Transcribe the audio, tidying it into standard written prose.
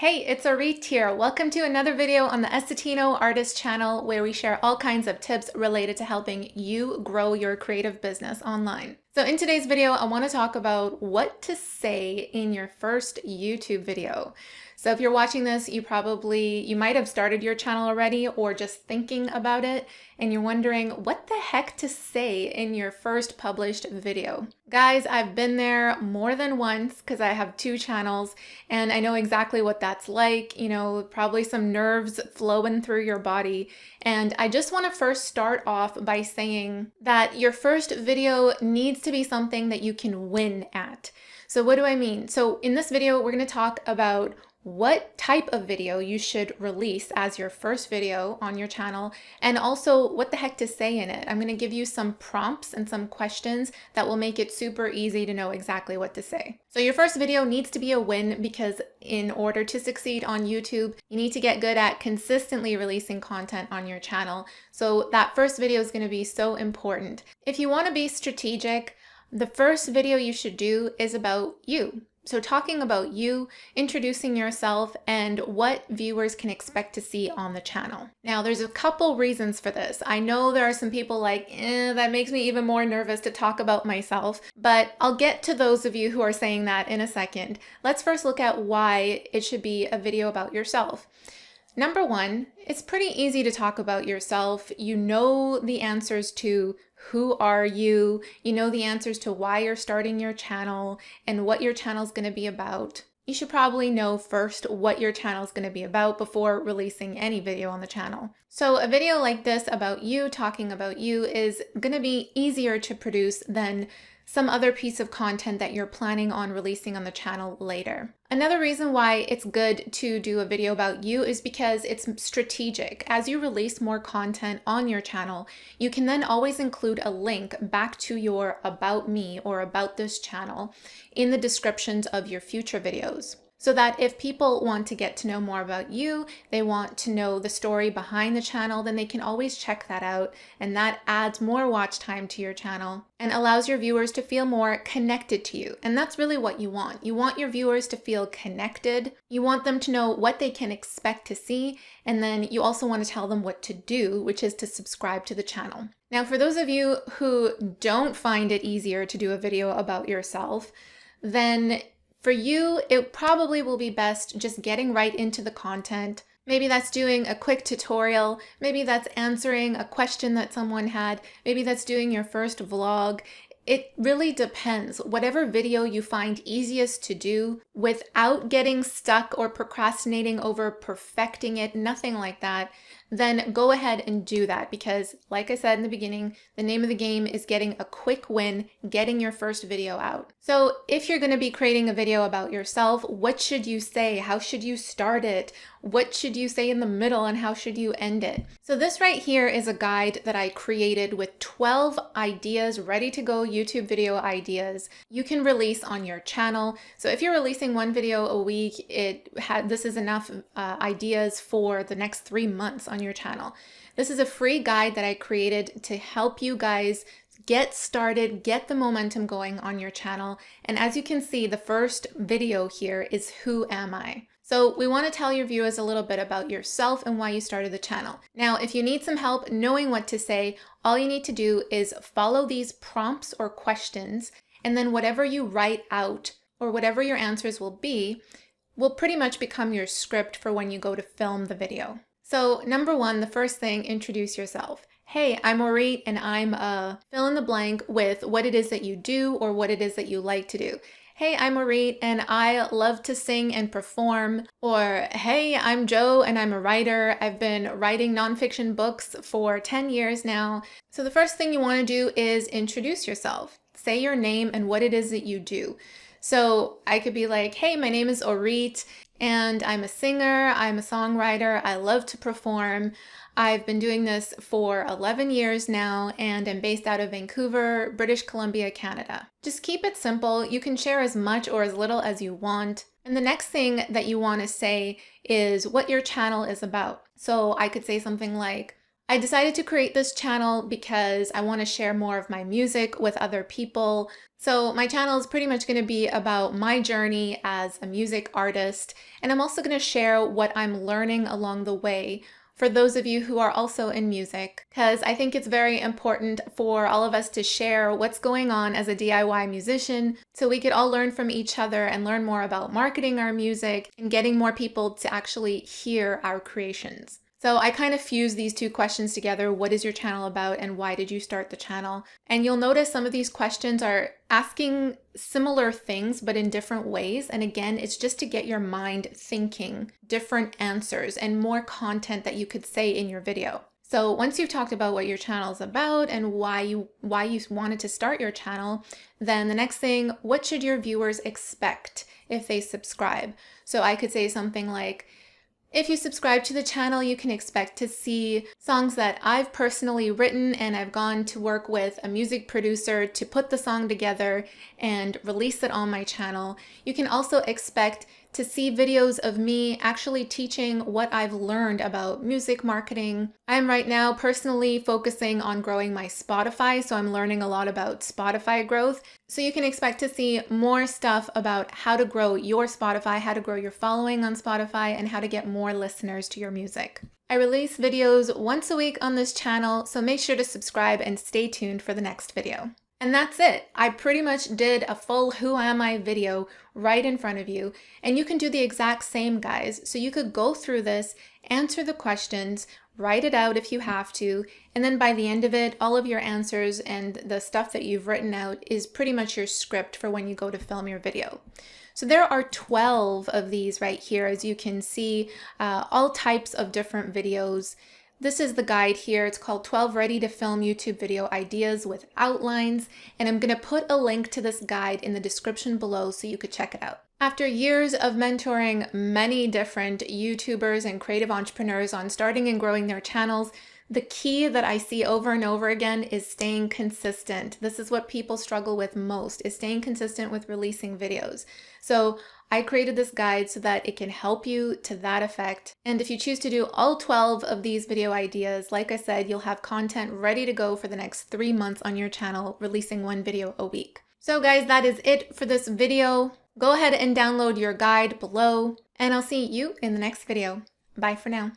Hey, it's Orit here. Welcome to another video on the Estetino Artist channel where we share all kinds of tips related to helping you grow your creative business online. So in today's video, I want to talk about what to say in your first YouTube video. So if you're watching this, you might have started your channel already or just thinking about it, and you're wondering what the heck to say in your first published video. Guys, I've been there more than once because I have two channels and I know exactly what that's like, probably some nerves flowing through your body. And I just want to first start off by saying that your first video needs to be something that you can win at. So what do I mean? So in this video, we're going to talk about what type of video you should release as your first video on your channel, and also what the heck to say in it. I'm going to give you some prompts and some questions that will make it super easy to know exactly what to say. So your first video needs to be a win because in order to succeed on YouTube, you need to get good at consistently releasing content on your channel. So that first video is going to be so important. If you want to be strategic, the first video you should do is about you. So talking about you, introducing yourself, and what viewers can expect to see on the channel. Now, there's a couple reasons for this. I know there are some people like, that makes me even more nervous to talk about myself, but I'll get to those of you who are saying that in a second. Let's first look at why it should be a video about yourself. Number one, it's pretty easy to talk about yourself. You know the answers to who are you, you know the answers to why you're starting your channel and what your channel is going to be about. You should probably know first what your channel is going to be about before releasing any video on the channel. So a video like this about you, talking about you, is going to be easier to produce than some other piece of content that you're planning on releasing on the channel later. Another reason why it's good to do a video about you is because it's strategic. As you release more content on your channel, you can then always include a link back to your About Me or About This channel in the descriptions of your future videos. So that if people want to get to know more about you, they want to know the story behind the channel, then they can always check that out, and that adds more watch time to your channel and allows your viewers to feel more connected to you. And that's really what you want. You want your viewers to feel connected. You want them to know what they can expect to see, and then you also want to tell them what to do, which is to subscribe to the channel. Now, for those of you who don't find it easier to do a video about yourself, then for you, it probably will be best just getting right into the content. Maybe that's doing a quick tutorial. Maybe that's answering a question that someone had. Maybe that's doing your first vlog. It really depends. Whatever video you find easiest to do without getting stuck or procrastinating over perfecting it, nothing like that, then go ahead and do that because, like I said in the beginning, the name of the game is getting a quick win, getting your first video out. So if you're going to be creating a video about yourself, what should you say? How should you start it? What should you say in the middle and how should you end it? So this right here is a guide that I created with 12 ideas, ready to go YouTube video ideas you can release on your channel. So if you're releasing one video a week, this is enough ideas for the next 3 months on your channel. This is a free guide that I created to help you guys get started, get the momentum going on your channel. And as you can see, the first video here is Who Am I? So we want to tell your viewers a little bit about yourself and why you started the channel. Now, if you need some help knowing what to say, all you need to do is follow these prompts or questions, and then whatever you write out or whatever your answers will be will pretty much become your script for when you go to film the video. So number one, the first thing, introduce yourself. Hey, I'm Orit and I'm fill in the blank with what it is that you do or what it is that you like to do. Hey, I'm Orit and I love to sing and perform. Or, hey, I'm Joe and I'm a writer. I've been writing nonfiction books for 10 years now. So the first thing you want to do is introduce yourself. Say your name and what it is that you do. So I could be like, hey, my name is Orit and I'm a singer, I'm a songwriter, I love to perform. I've been doing this for 11 years now and I'm based out of Vancouver, British Columbia, Canada. Just keep it simple. You can share as much or as little as you want. And the next thing that you want to say is what your channel is about. So I could say something like, I decided to create this channel because I want to share more of my music with other people. So my channel is pretty much going to be about my journey as a music artist, and I'm also going to share what I'm learning along the way for those of you who are also in music, because I think it's very important for all of us to share what's going on as a DIY musician so we could all learn from each other and learn more about marketing our music and getting more people to actually hear our creations. So I kind of fuse these two questions together. What is your channel about and why did you start the channel? And you'll notice some of these questions are asking similar things, but in different ways. And again, it's just to get your mind thinking different answers and more content that you could say in your video. So once you've talked about what your channel is about and why you wanted to start your channel, then the next thing, what should your viewers expect if they subscribe? So I could say something like, if you subscribe to the channel, you can expect to see songs that I've personally written, and I've gone to work with a music producer to put the song together and release it on my channel. You can also expect to see videos of me actually teaching what I've learned about music marketing. I'm right now personally focusing on growing my Spotify, so I'm learning a lot about Spotify growth. So you can expect to see more stuff about how to grow your Spotify, how to grow your following on Spotify, and how to get more listeners to your music. I release videos once a week on this channel, so make sure to subscribe and stay tuned for the next video. And that's it. I pretty much did a full Who Am I video right in front of you, and you can do the exact same, guys. So you could go through this, answer the questions, write it out if you have to, and then by the end of it, all of your answers and the stuff that you've written out is pretty much your script for when you go to film your video. So there are 12 of these right here, as you can see, all types of different videos. This is the guide here. It's called 12 Ready to Film YouTube Video Ideas with Outlines, and I'm going to put a link to this guide in the description below so you could check it out. After years of mentoring many different YouTubers and creative entrepreneurs on starting and growing their channels, the key that I see over and over again is staying consistent. This is what people struggle with most, is staying consistent with releasing videos. So I created this guide so that it can help you to that effect. And if you choose to do all 12 of these video ideas, like I said, you'll have content ready to go for the next 3 months on your channel, releasing 1 video a week. So guys, that is it for this video. Go ahead and download your guide below, and I'll see you in the next video. Bye for now.